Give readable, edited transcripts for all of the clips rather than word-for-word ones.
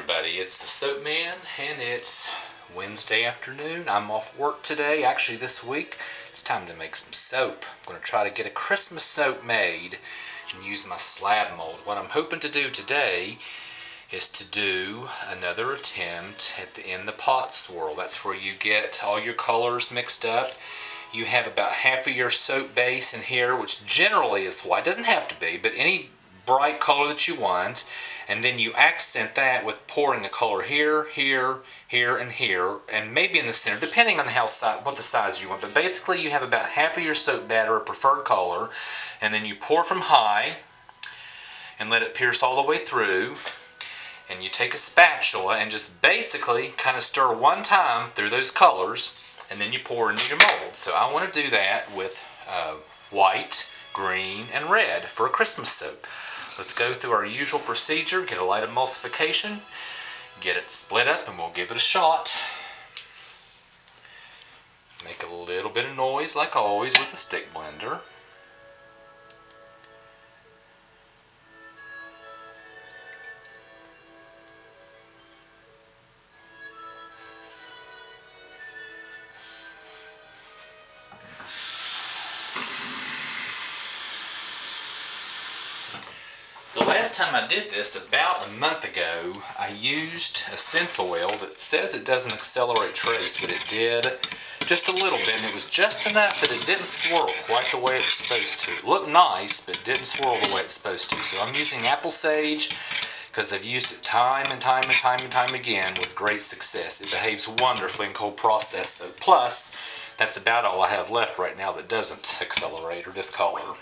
everybody, it's the Soap Man, and it's Wednesday afternoon. I'm off work today. Actually, this week, it's time to make some soap. I'm going to try to get a Christmas soap made and use my slab mold. What I'm hoping to do today is to do another attempt at in the pot swirl. That's where you get all your colors mixed up. You have about half of your soap base in here, which generally is white. It doesn't have to be, but any bright color that you want. And then you accent that with pouring a color here, here, here, and here, and maybe in the center, depending on what the size you want. But basically, you have about half of your soap batter, a preferred color, and then you pour from high and let it pierce all the way through. And you take a spatula and just basically kind of stir one time through those colors, and then you pour into your mold. So I want to do that with white, green, and red for a Christmas soap. Let's go through our usual procedure, get a light emulsification, get it split up, and we'll give it a shot. Make a little bit of noise like always with the stick blender. The last time I did this, about a month ago, I used a scent oil that says it doesn't accelerate trace, but it did just a little bit, and it was just enough that it didn't swirl quite the way it was supposed to. It looked nice, but didn't swirl the way it's supposed to. So I'm using apple sage because I've used it time and time and time and time again with great success. It behaves wonderfully in cold process. So plus, that's about all I have left right now that doesn't accelerate or discolor.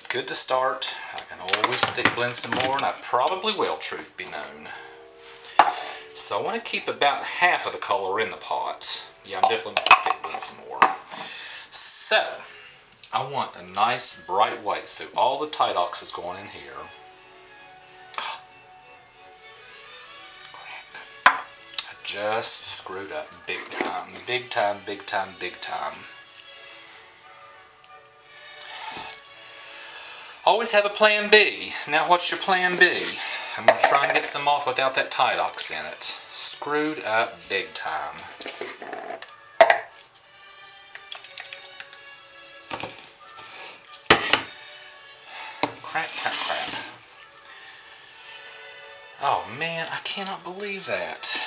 Good to start. I can always stick blend some more, and I probably will, truth be known. So I want to keep about half of the color in the pot. Yeah, I'm definitely going to stick blend some more. So I want a nice bright white, so all the Tidox is going in here. Crap. I just screwed up big time, big time, big time, big time. Always have a plan B. Now what's your plan B? I'm going to try and get some off without that Tidox in it. Screwed up big time. Crap, crap, crap. Oh man, I cannot believe that.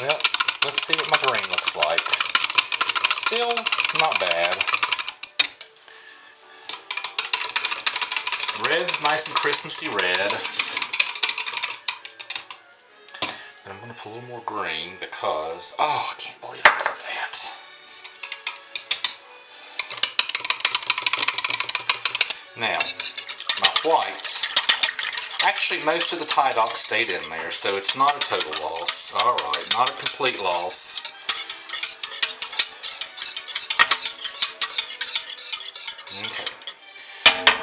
Well, let's see what my green looks like. Still not bad. Red's nice and Christmassy red. But I'm going to put a little more green because, oh, I can't believe I did that. Now, my white. Actually, most of the Tidox stayed in there, so it's not a total loss. Alright, not a complete loss. Okay.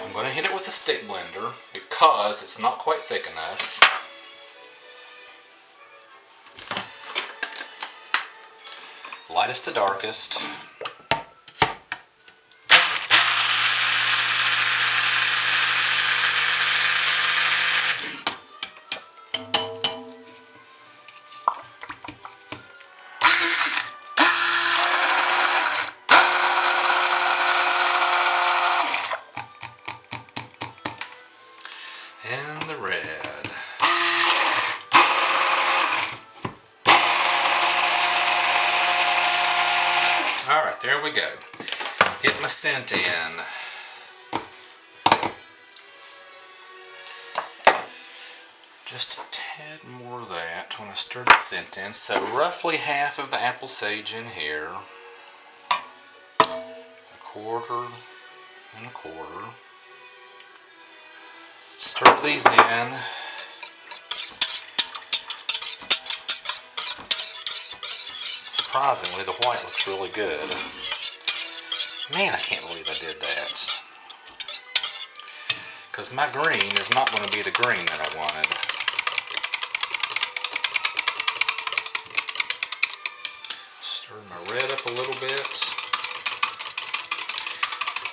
I'm going to hit it with a stick blender because it's not quite thick enough. Lightest to darkest. And the red. Alright, there we go. Get my scent in. just a tad more of that when I stir the scent in. So roughly half of the apple sage in here. A quarter and a quarter. Stir these in. Surprisingly, the white looks really good. Man, I can't believe I did that. Because my green is not going to be the green that I wanted. Stir my red up a little bit.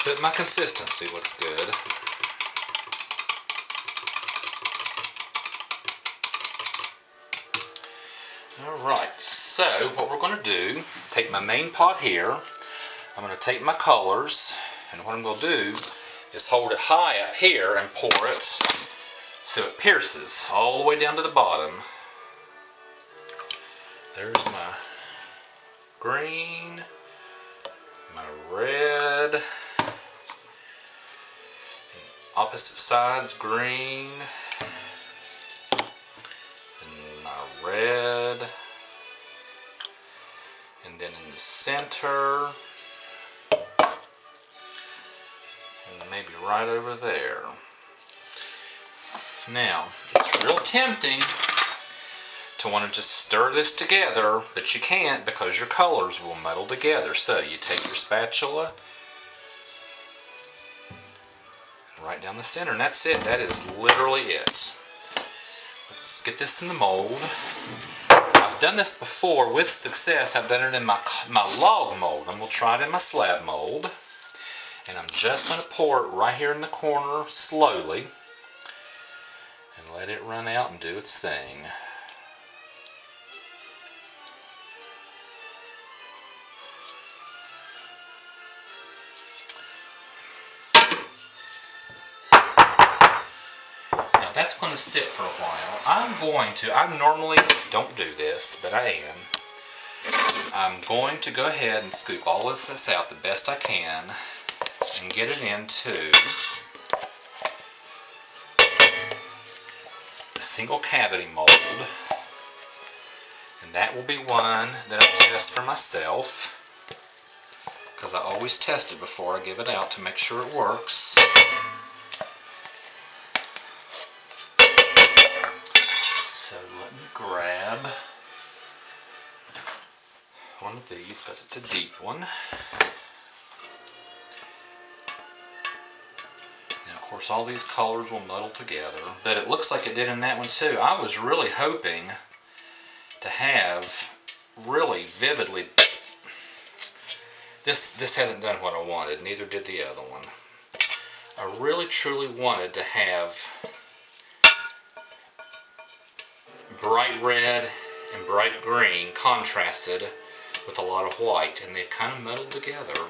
But my consistency looks good. Alright, so what we're going to do, take my main pot here, I'm going to take my colors, and what I'm going to do is hold it high up here and pour it so it pierces all the way down to the bottom. There's my green, my red, and opposite sides green, and my red, and then in the center, and maybe right over there. Now, it's real tempting to want to just stir this together, but you can't because your colors will muddle together. So you take your spatula and right down the center, and that's it. That is literally it. Let's get this in the mold. I've done this before with success. I've done it in my log mold, and we'll try it in my slab mold. And I'm just going to pour it right here in the corner slowly and let it run out and do its thing. Now that's going to sit for a while. I normally don't do this, but I am. I'm going to go ahead and scoop all of this out the best I can and get it into a single cavity mold, and that will be one that I test for myself because I always test it before I give it out to make sure it works. So let me grab one of these because it's a deep one. Of course, all these colors will muddle together, but it looks like it did in that one too. I was really hoping to have really vividly. This hasn't done what I wanted, neither did the other one. I really truly wanted to have bright red and bright green contrasted with a lot of white, and they've kind of muddled together.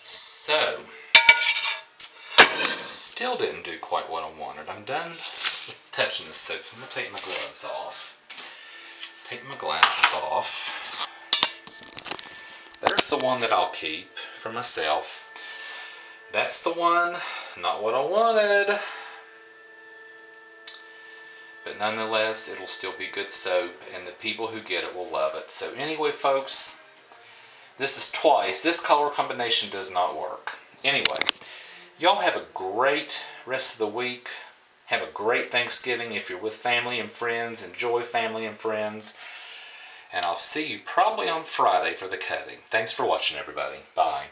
So, still didn't do quite what I wanted. I'm done touching the soap, so I'm going to take my gloves off. Take my glasses off. There's the one that I'll keep for myself. That's the one, not what I wanted. But nonetheless, it'll still be good soap, and the people who get it will love it. So anyway, folks, this is twice. This color combination does not work. Anyway, y'all have a great rest of the week. Have a great Thanksgiving if you're with family and friends. Enjoy family and friends. And I'll see you probably on Friday for the cutting. Thanks for watching, everybody. Bye.